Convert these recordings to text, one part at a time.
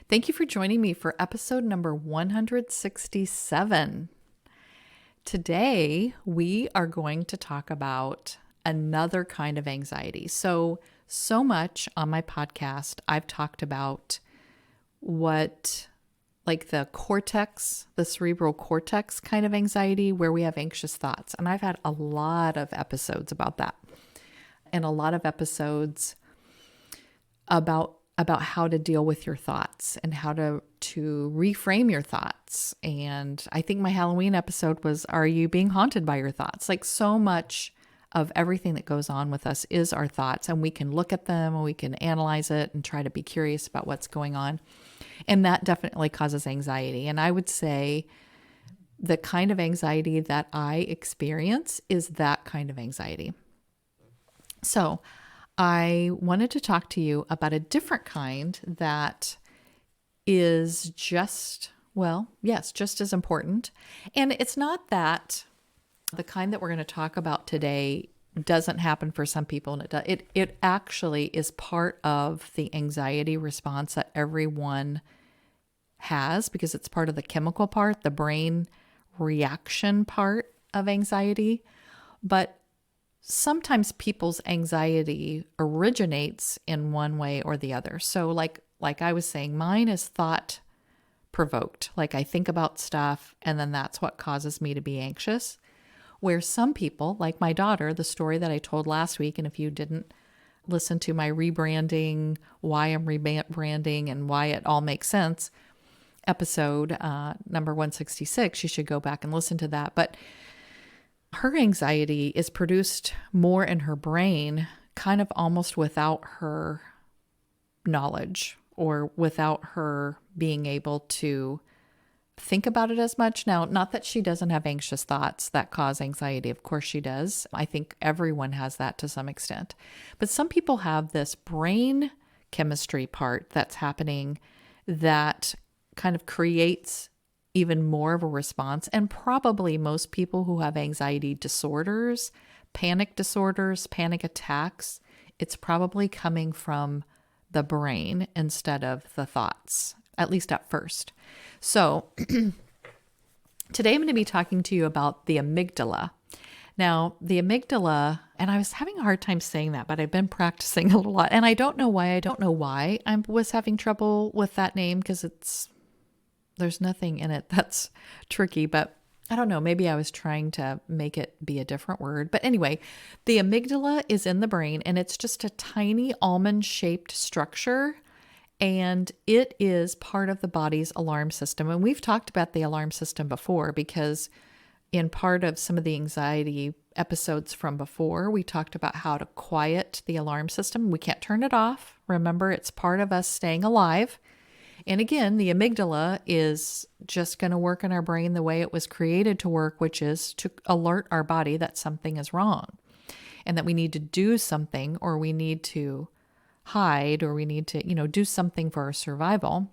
Thank you for joining me for episode number 167. Today, we are going to talk about another kind of anxiety. So much on my podcast, I've talked about what, like the cortex, the cerebral cortex kind of anxiety, where we have anxious thoughts. And I've had a lot of episodes about that, and a lot of episodes about how to deal with your thoughts and how to reframe your thoughts. And I think my Halloween episode was, are you being haunted by your thoughts? Like, so much of everything that goes on with us is our thoughts, and we can look at them and we can analyze it and try to be curious about what's going on. And that definitely causes anxiety. And I would say the kind of anxiety that I experience is that kind of anxiety. So I wanted to talk to you about a different kind that is just as important. And it's not that the kind that we're going to talk about today doesn't happen for some people, and it actually is part of the anxiety response that everyone has, because it's part of the chemical part, the brain reaction part of anxiety. But sometimes people's anxiety originates in one way or the other. So like I was saying, mine is thought provoked. Like, I think about stuff and then that's what causes me to be anxious. Where some people, like my daughter, the story that I told last week, and if you didn't listen to my rebranding, why I'm rebranding and why it all makes sense, episode number 166, you should go back and listen to that. But her anxiety is produced more in her brain, kind of almost without her knowledge or without her being able to think about it as much. Now, not that she doesn't have anxious thoughts that cause anxiety. Of course she does. I think everyone has that to some extent. But some people have this brain chemistry part that's happening that kind of creates even more of a response. And probably most people who have anxiety disorders, panic attacks, it's probably coming from the brain instead of the thoughts, at least at first. So today I'm going to be talking to you about the amygdala. Now, the amygdala, and I was having a hard time saying that, but I've been practicing a lot. And I don't know why. I was having trouble with that name, because there's nothing in it that's tricky, but I don't know. Maybe I was trying to make it be a different word. But anyway, the amygdala is in the brain, and it's just a tiny almond-shaped structure, and it is part of the body's alarm system. And we've talked about the alarm system before, because in part of some of the anxiety episodes from before, we talked about how to quiet the alarm system. We can't turn it off. Remember, it's part of us staying alive. And again, the amygdala is just going to work in our brain the way it was created to work, which is to alert our body that something is wrong and that we need to do something, or we need to hide, or we need to, do something for our survival.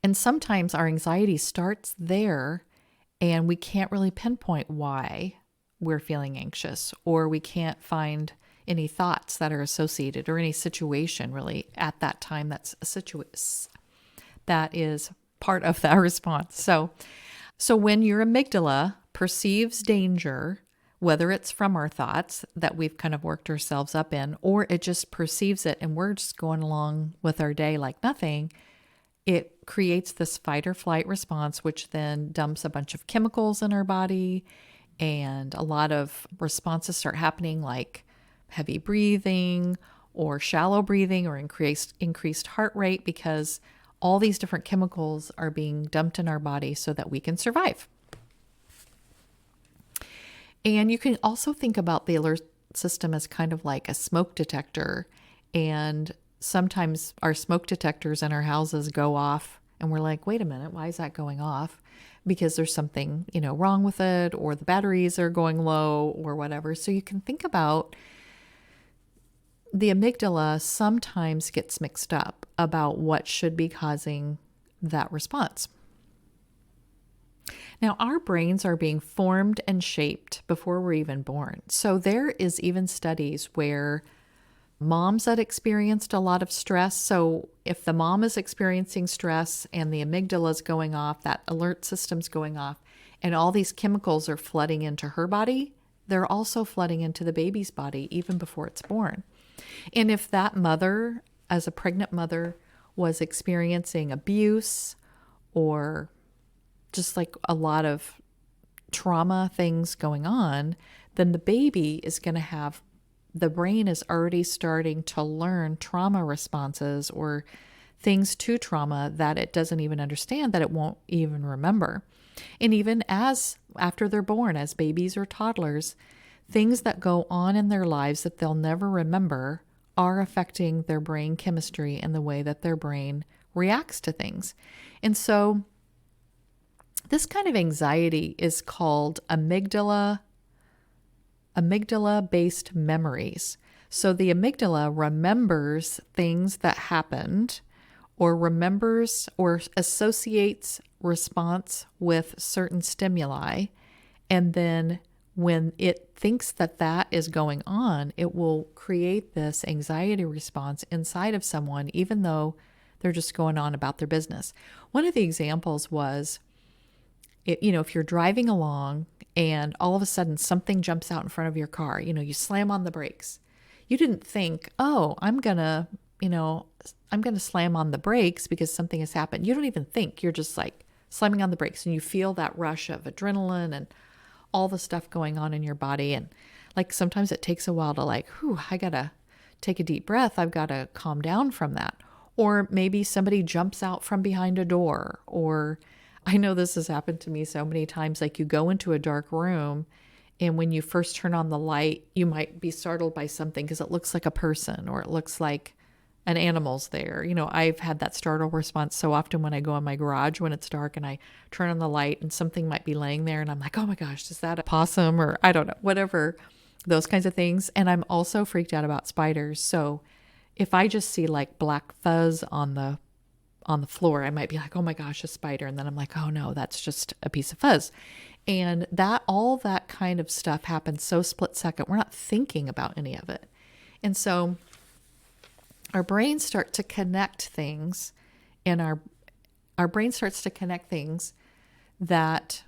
And sometimes our anxiety starts there and we can't really pinpoint why we're feeling anxious, or we can't find any thoughts that are associated, or any situation really at that time that is part of that response. So when your amygdala perceives danger, whether it's from our thoughts that we've kind of worked ourselves up in, or it just perceives it and we're just going along with our day like nothing, it creates this fight or flight response, which then dumps a bunch of chemicals in our body, and a lot of responses start happening, like heavy breathing or shallow breathing or increased heart rate, because all these different chemicals are being dumped in our body so that we can survive. And you can also think about the alert system as kind of like a smoke detector. And sometimes our smoke detectors in our houses go off and we're like, wait a minute, why is that going off? Because there's something, wrong with it, or the batteries are going low or whatever. So you can think about the amygdala sometimes gets mixed up about what should be causing that response. Now, our brains are being formed and shaped before we're even born. So there is even studies where moms that experienced a lot of stress. So if the mom is experiencing stress and the amygdala is going off, that alert system's going off, and all these chemicals are flooding into her body, they're also flooding into the baby's body even before it's born. And if that mother, as a pregnant mother, was experiencing abuse or just like a lot of trauma things going on, then the baby is going to have, the brain is already starting to learn trauma responses or things to trauma that it doesn't even understand, that it won't even remember. And even as after they're born, as babies or toddlers, things that go on in their lives that they'll never remember are affecting their brain chemistry and the way that their brain reacts to things. And so this kind of anxiety is called amygdala-based memories. So the amygdala remembers things that happened, or remembers or associates response with certain stimuli. And then when it thinks that that is going on, it will create this anxiety response inside of someone, even though they're just going on about their business. One of the examples was, if you're driving along and all of a sudden something jumps out in front of your car, you slam on the brakes. You didn't think, oh, I'm going to slam on the brakes because something has happened. You don't even think. You're just like slamming on the brakes, and you feel that rush of adrenaline and all the stuff going on in your body. And like sometimes it takes a while to I got to take a deep breath. I've got to calm down from that. Or maybe somebody jumps out from behind a door, or I know this has happened to me so many times. Like you go into a dark room, and when you first turn on the light, you might be startled by something because it looks like a person, or it looks like an animal's there. I've had that startle response so often when I go in my garage when it's dark and I turn on the light and something might be laying there and I'm like, oh my gosh, is that a possum? Or I don't know, whatever, those kinds of things. And I'm also freaked out about spiders. So if I just see like black fuzz on the floor, I might be like, oh my gosh, a spider. And then I'm like, oh no, that's just a piece of fuzz. And all that kind of stuff happens so split second. We're not thinking about any of it. And so our brains start to connect things, and our brain starts to connect things that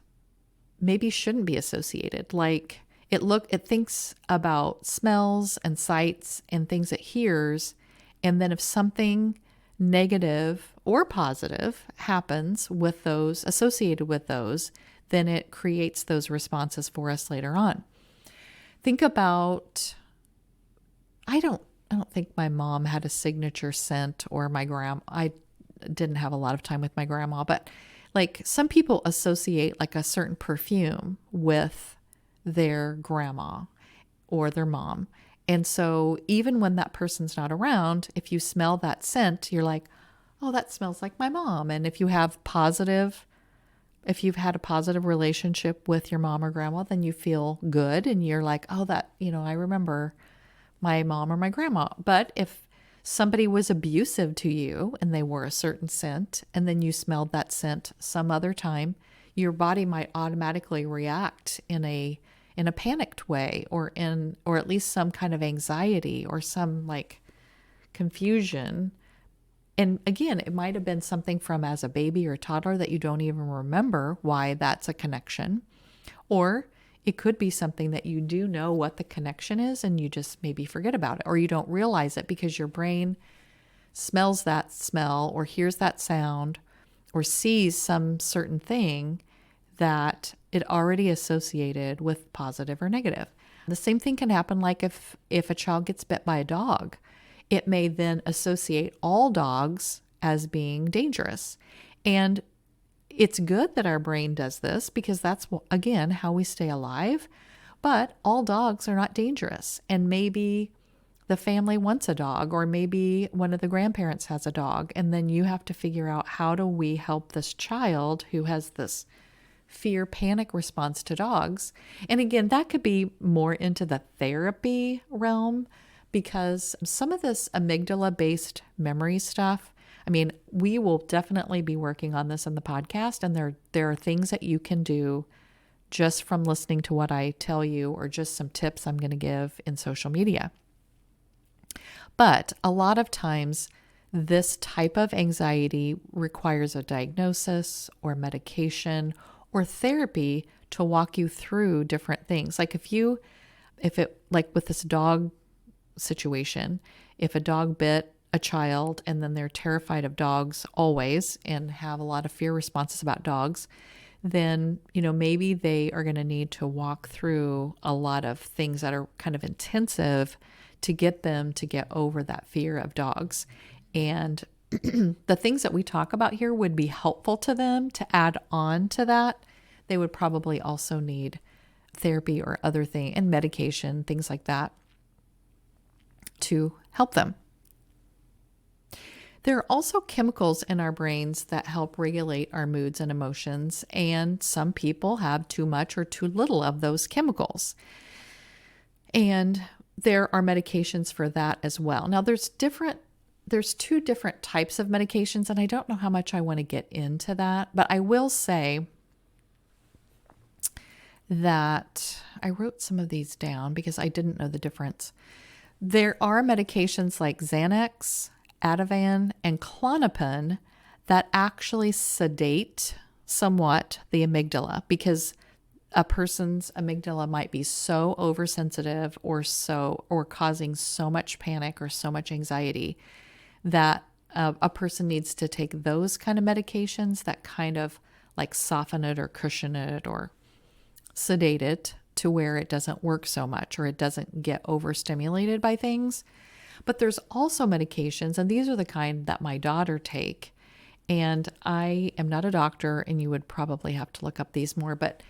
maybe shouldn't be associated. Like it thinks about smells and sights and things it hears. And then if something negative or positive happens with those, associated with those, then it creates those responses for us later on. Think about, I don't think my mom had a signature scent, or I didn't have a lot of time with my grandma, but like some people associate like a certain perfume with their grandma or their mom. And so even when that person's not around, if you smell that scent, you're like, oh, that smells like my mom. And if you've had a positive relationship with your mom or grandma, then you feel good. And you're like, oh, that, I remember my mom or my grandma. But if somebody was abusive to you and they wore a certain scent, and then you smelled that scent some other time, your body might automatically react in a panicked way, or at least some kind of anxiety or some like confusion. And again, it might have been something from as a baby or a toddler that you don't even remember why that's a connection. Or it could be something that you do know what the connection is and you just maybe forget about it, or you don't realize it because your brain smells that smell or hears that sound or sees some certain thing that it already associated with positive or negative. The same thing can happen like if a child gets bit by a dog. It may then associate all dogs as being dangerous. And it's good that our brain does this because that's, again, how we stay alive. But all dogs are not dangerous. And maybe the family wants a dog, or maybe one of the grandparents has a dog. And then you have to figure out, how do we help this child who has this fear panic response to dogs? And again, that could be more into the therapy realm, because some of this amygdala-based memory stuff, I mean, we will definitely be working on this in the podcast, and there are things that you can do just from listening to what I tell you, or just some tips I'm going to give in social media. But a lot of times, this type of anxiety requires a diagnosis or medication or therapy to walk you through different things. Like like with this dog situation, if a dog bit a child and then they're terrified of dogs always and have a lot of fear responses about dogs, then, maybe they are going to need to walk through a lot of things that are kind of intensive to get them to get over that fear of dogs. And the things that we talk about here would be helpful to them to add on to that. They would probably also need therapy or other thing and medication, things like that, to help them. There are also chemicals in our brains that help regulate our moods and emotions, and some people have too much or too little of those chemicals. And there are medications for that as well. Now, there's two different types of medications, and I don't know how much I want to get into that, but I will say that I wrote some of these down because I didn't know the difference. There are medications like Xanax, Ativan, and Klonopin that actually sedate somewhat the amygdala, because a person's amygdala might be so oversensitive or causing so much panic or so much anxiety that a person needs to take those kind of medications that kind of like soften it or cushion it or sedate it to where it doesn't work so much or it doesn't get overstimulated by things. But there's also medications, and these are the kind that my daughter take. And I am not a doctor, and you would probably have to look up these more, but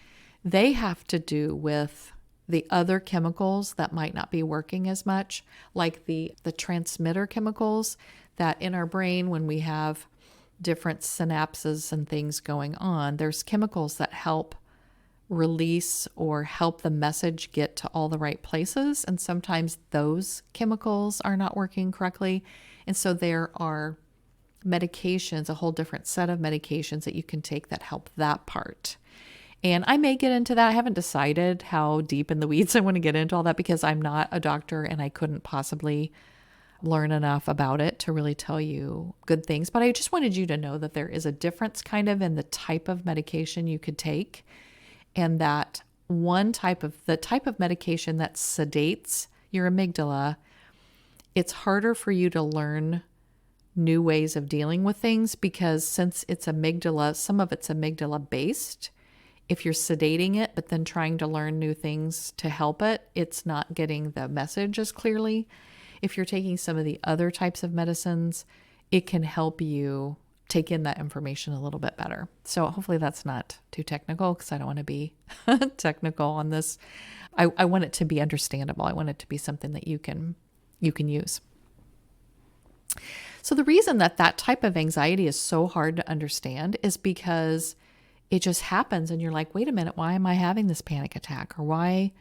they have to do with the other chemicals that might not be working as much, like the transmitter chemicals that in our brain, when we have different synapses and things going on, there's chemicals that help release or help the message get to all the right places. And sometimes those chemicals are not working correctly. And so there are medications, a whole different set of medications that you can take that help that part. And I may get into that. I haven't decided how deep in the weeds I want to get into all that because I'm not a doctor and I couldn't possibly learn enough about it to really tell you good things. But I just wanted you to know that there is a difference kind of in the type of medication you could take, and that the type of medication that sedates your amygdala, it's harder for you to learn new ways of dealing with things because since some of it's amygdala-based, if you're sedating it, but then trying to learn new things to help it, it's not getting the message as clearly. If you're taking some of the other types of medicines, it can help you take in that information a little bit better. So hopefully that's not too technical because I don't want to be technical on this. I want it to be understandable. I want it to be something that you can use. So the reason that type of anxiety is so hard to understand is because it just happens and you're like, wait a minute, why am I having this panic attack? Or why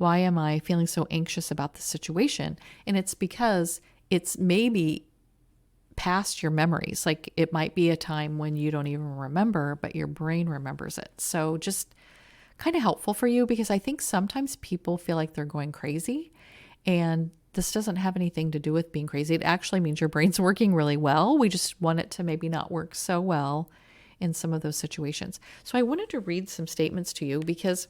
am I feeling so anxious about this situation? And it's because it's maybe past your memories. Like it might be a time when you don't even remember, but your brain remembers it. So just kind of helpful for you because I think sometimes people feel like they're going crazy, and this doesn't have anything to do with being crazy. It actually means your brain's working really well. We just want it to maybe not work so well in some of those situations. So I wanted to read some statements to you because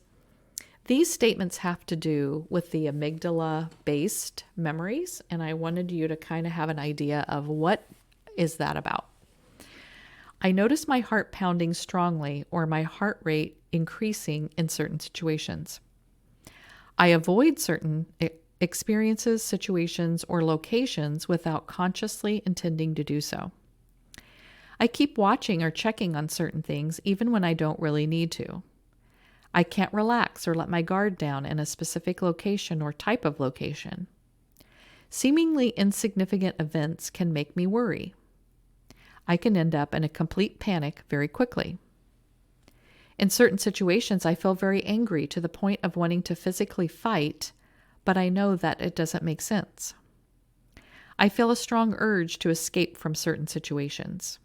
these statements have to do with the amygdala-based memories, and I wanted you to kind of have an idea of what is that about. I notice my heart pounding strongly or my heart rate increasing in certain situations. I avoid certain experiences, situations, or locations without consciously intending to do so. I keep watching or checking on certain things even when I don't really need to. I can't relax or let my guard down in a specific location or type of location. Seemingly insignificant events can make me worry. I can end up in a complete panic very quickly. In certain situations, I feel very angry to the point of wanting to physically fight, but I know that it doesn't make sense. I feel a strong urge to escape from certain situations.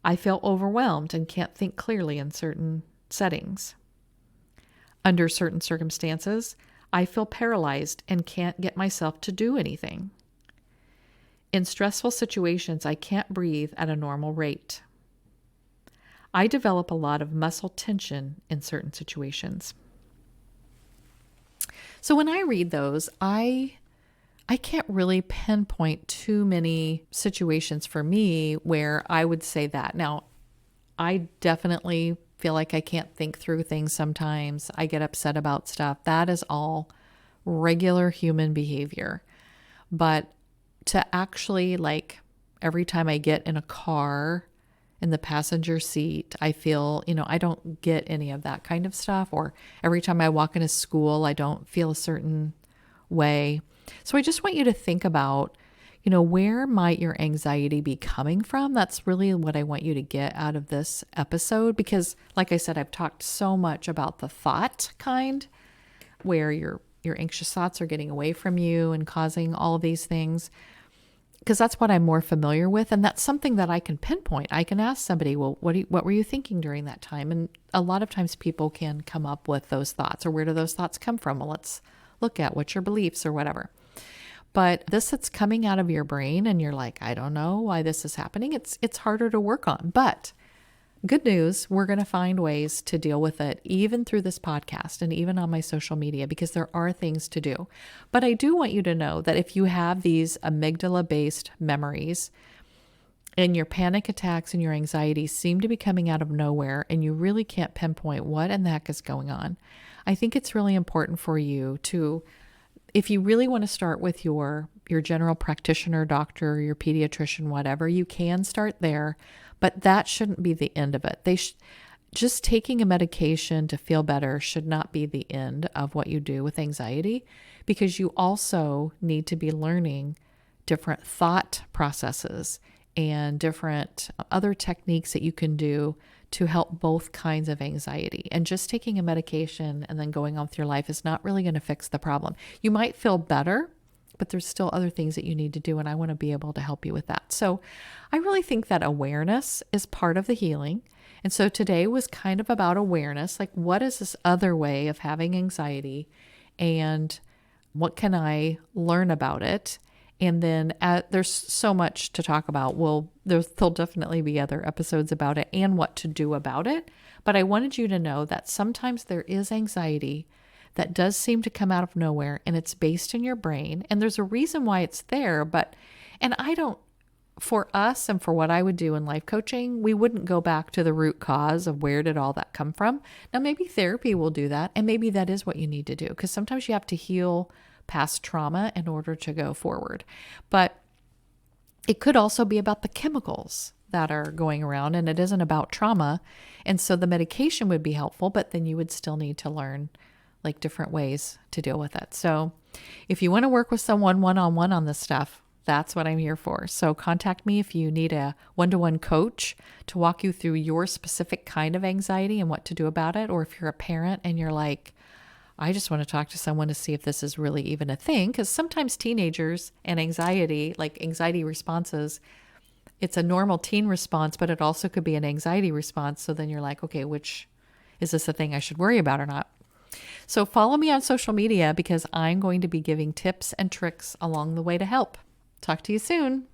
I feel overwhelmed and can't think clearly in certain settings. Under certain circumstances, I feel paralyzed and can't get myself to do anything. In stressful situations, I can't breathe at a normal rate. I develop a lot of muscle tension in certain situations. So when I read those, I can't really pinpoint too many situations for me where I would say that. Now, I definitely feel like I can't think through things sometimes. I get upset about stuff. That is all regular human behavior. But to actually, like, every time I get in a car in the passenger seat, I feel, I don't get any of that kind of stuff. Or every time I walk into school, I don't feel a certain way. So I just want you to think about, where might your anxiety be coming from? That's really what I want you to get out of this episode, because like I said, I've talked so much about the thought kind, where your anxious thoughts are getting away from you and causing all of these things, because that's what I'm more familiar with. And that's something that I can pinpoint. I can ask somebody, well, what were you thinking during that time? And a lot of times people can come up with those thoughts, or where do those thoughts come from? Well, let's look at what's your beliefs or whatever. But this that's coming out of your brain and you're like, I don't know why this is happening. It's harder to work on. But good news, we're going to find ways to deal with it, even through this podcast and even on my social media, because there are things to do. But I do want you to know that if you have these amygdala-based memories and your panic attacks and your anxiety seem to be coming out of nowhere and you really can't pinpoint what in the heck is going on, I think it's really important for you to, if you really want to start with your general practitioner, doctor, your pediatrician, whatever, you can start there, but that shouldn't be the end of it. Just taking a medication to feel better should not be the end of what you do with anxiety, because you also need to be learning different thought processes and different other techniques that you can do to help both kinds of anxiety. And just taking a medication and then going on with your life is not really going to fix the problem. You might feel better, but there's still other things that you need to do, and I want to be able to help you with that. So I really think that awareness is part of the healing. And so today was kind of about awareness, like what is this other way of having anxiety, and what can I learn about it? And then there's so much to talk about. Well, there'll definitely be other episodes about it and what to do about it. But I wanted you to know that sometimes there is anxiety that does seem to come out of nowhere, and it's based in your brain. And there's a reason why it's there. For us and for what I would do in life coaching, we wouldn't go back to the root cause of where did all that come from. Now, maybe therapy will do that. And maybe that is what you need to do, because sometimes you have to heal past trauma in order to go forward. But it could also be about the chemicals that are going around, and it isn't about trauma. And so the medication would be helpful, but then you would still need to learn like different ways to deal with it. So if you want to work with someone one-on-one on this stuff, that's what I'm here for. So contact me if you need a one-to-one coach to walk you through your specific kind of anxiety and what to do about it. Or if you're a parent and you're like, I just want to talk to someone to see if this is really even a thing. Because sometimes teenagers and anxiety, like anxiety responses, it's a normal teen response, but it also could be an anxiety response. So then you're like, okay, which is this a thing I should worry about or not? So follow me on social media, because I'm going to be giving tips and tricks along the way to help. Talk to you soon.